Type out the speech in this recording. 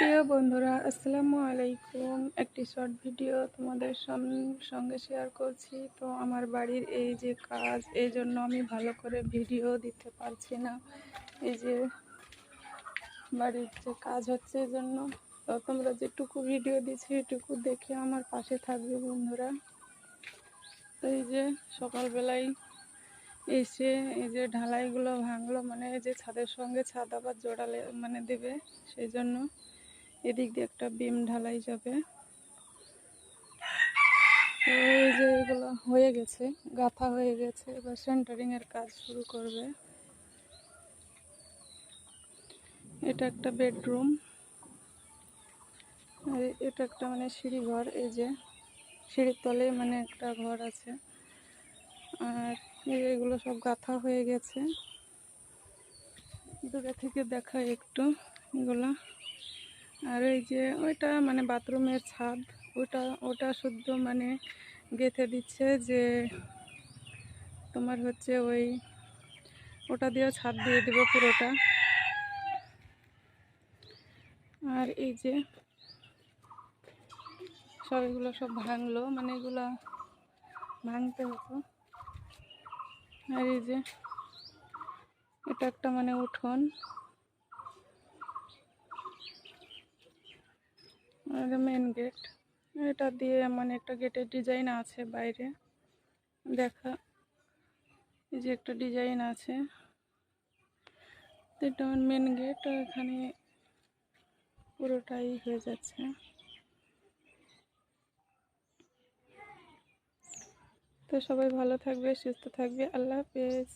প্রিয় বন্ধুরা, আসসালামু আলাইকুম। একটি শর্ট ভিডিও তোমাদের সঙ্গে শেয়ার করছি। তো আমার বাড়ির এই যে কাজ, এই জন্য আমি ভালো করে ভিডিও দিতে পারছি না। এই যে বাড়ির যে কাজ হচ্ছে, এই জন্য তো তোমরা যেটুকু ভিডিও দিচ্ছি এটুকু দেখে আমার পাশে থাকবে বন্ধুরা। তো এই যে সকালবেলায় এসে এই যে ঢালাইগুলো ভাঙলো, মানে এই যে ছাদের সঙ্গে ছাদ আবার জোড়ালে মানে দেবে, সেই জন্য এদিক দিয়ে একটা বিম ঢালাই যাবে। তো এই যে এগুলো হয়ে গেছে, গাঁথা হয়ে গেছে, এবার সেন্টারিং এর কাজ শুরু করবে। এটা একটা বেডরুম, আর এটা একটা মানে সিঁড়ি ঘর। এই যে সিঁড়ির তলে মানে একটা ঘর আছে, আর এগুলো সব গাঁথা হয়ে গেছে। দূরে থেকে দেখায় একটু এগুলো। আর এই যে ওইটা মানে বাথরুমের ছাদ, ওটা শুদ্ধ মানে গেঁথে দিচ্ছে, যে তোমার হচ্ছে ওটা দিয়ে ছাদ দিয়ে দেবো পুরোটা। আর এই যে সব এগুলো সব ভাঙলো, মানে এগুলা ভাঙতে হতো। আর এই যে এটা একটা মানে উঠোন, আর মেন গেট। এটা দিয়ে মানে একটা গেটের ডিজাইন আছে বাইরে দেখা, এই যে একটা ডিজাইন আছে। এটা মেন গেট, এখানে পুরোটাই হয়ে যাচ্ছে। তো সবাই ভালো থাকবে, সুস্থ থাকবে, আল্লাহ হাফেজ।